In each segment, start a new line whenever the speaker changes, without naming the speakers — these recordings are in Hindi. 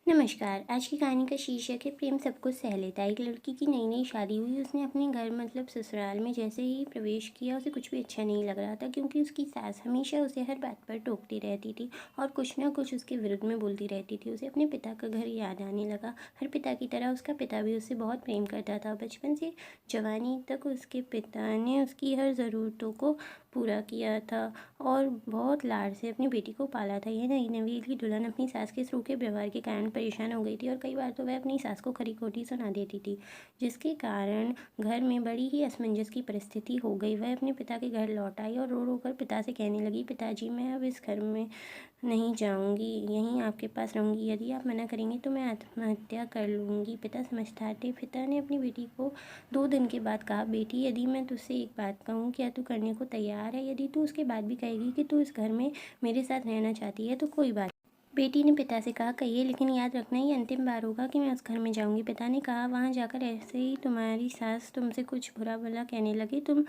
नमस्कार। आज की कहानी का शीर्षक है प्रेम सब कुछ सह लेता है। एक लड़की की नई नई शादी हुई। उसने अपने घर मतलब ससुराल में जैसे ही प्रवेश किया उसे कुछ भी अच्छा नहीं लग रहा था, क्योंकि उसकी सास हमेशा उसे हर बात पर टोकती रहती थी और कुछ ना कुछ उसके विरुद्ध में बोलती रहती थी। उसे अपने पिता का घर याद आने लगा। हर पिता की तरह उसका पिता भी उससे बहुत प्रेम करता था। बचपन से जवानी तक उसके पिता ने उसकी हर ज़रूरतों को पूरा किया था और बहुत लाड से अपनी बेटी को पाला था। यह नई नवेली दुल्हन अपनी सास के रूखे व्यवहार के कारण परेशान हो गई थी और कई बार तो वह अपनी सास को खरी खोटी सुना देती थी, जिसके कारण घर में बड़ी ही असमंजस की परिस्थिति हो गई। वह अपने पिता के घर लौट आई और रो रो कर पिता से कहने लगी, पिताजी, मैं अब इस घर में नहीं जाऊंगी, यहीं आपके पास रहूंगी। यदि आप मना करेंगे तो मैं आत्महत्या कर लूँगी। पिता समझदार थे। पिता ने अपनी बेटी को 2 दिन के बाद कहा, बेटी, यदि मैं तुझसे एक बात कहूँ, क्या तू करने को तैयार है? यदि तू उसके बाद भी कहेगी कि तू इस घर में मेरे साथ रहना चाहती है तो कोई बात। बेटी ने पिता से कहा, कहिए, लेकिन याद रखना ये अंतिम बार होगा कि मैं उस घर में जाऊंगी। पिता ने कहा, वहां जाकर ऐसे ही तुम्हारी सास तुमसे कुछ बुरा भला कहने लगी, तुम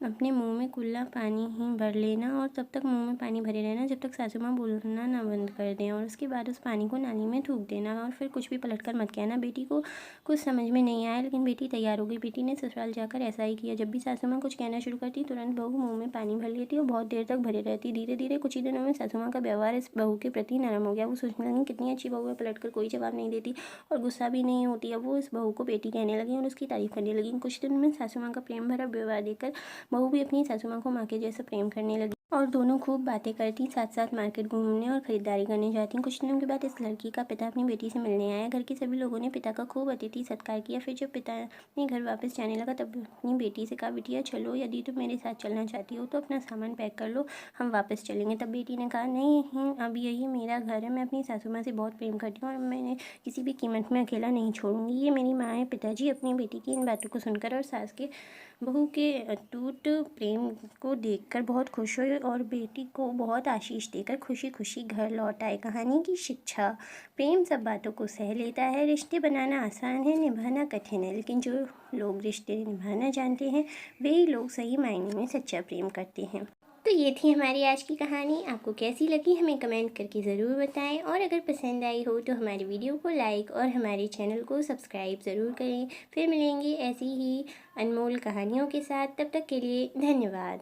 अपने मुंह में कुल्ला पानी ही भर लेना और तब तक मुंह में पानी भरे रहना जब तक सासू माँ बोलना ना बंद कर दें, और उसके बाद उस पानी को नाली में थूक देना और फिर कुछ भी पलट कर मत कहना। बेटी को कुछ समझ में नहीं आया, लेकिन बेटी तैयार हो गई। बेटी ने ससुराल जाकर ऐसा ही किया। जब भी सासू माँ कुछ कहना शुरू करती, तुरंत बहू मुंह में पानी भर लेती और बहुत देर तक भरे रहती। धीरे धीरे कुछ ही दिनों में सासू माँ का व्यवहार इस बहू के प्रति नरम हो गया। वो सोचने लगी, कितनी अच्छी बहू है, पलट कर कोई जवाब नहीं देती और गुस्सा भी नहीं होती। अब वो इस बहू को बेटी कहने लगी और उसकी तारीफ करने लगी। कुछ दिन में सासू माँ का प्रेम भरा व्यवहार देखकर बहू भी अपनी सासू माँ को माँ के जैसा प्रेम करने लगी और दोनों खूब बातें करती, साथ साथ मार्केट घूमने और खरीदारी करने जाती। कुछ दिनों के बाद इस लड़की का पिता अपनी बेटी से मिलने आया। घर के सभी लोगों ने पिता का खूब अतिथि सत्कार किया। फिर जब पिता ने घर वापस जाने लगा तब अपनी बेटी से कहा, बिटिया चलो, यदि तुम मेरे साथ चलना चाहती हो तो अपना सामान पैक कर लो, हम वापस चलेंगे। तब बेटी ने कहा, नहीं, अब यही मेरा घर है, मैं अपनी सासू माँ से बहुत प्रेम करती हूँ और मैंने किसी भी कीमत में अकेला नहीं छोड़ूंगी। ये मेरी माँ है। पिताजी अपनी बेटी की इन बातों को सुनकर और सास के बहू के अटूट प्रेम को देखकर बहुत खुश हुए और बेटी को बहुत आशीष देकर खुशी खुशी घर लौट आए। कहानी की शिक्षा, प्रेम सब बातों को सह लेता है। रिश्ते बनाना आसान है, निभाना कठिन है, लेकिन जो लोग रिश्ते निभाना जानते हैं वे ही लोग सही मायने में सच्चा प्रेम करते हैं। तो ये थी हमारी आज की कहानी। आपको कैसी लगी हमें कमेंट करके ज़रूर बताएं, और अगर पसंद आई हो तो हमारी वीडियो को लाइक और हमारे चैनल को सब्सक्राइब ज़रूर करें। फिर मिलेंगे ऐसी ही अनमोल कहानियों के साथ। तब तक के लिए धन्यवाद।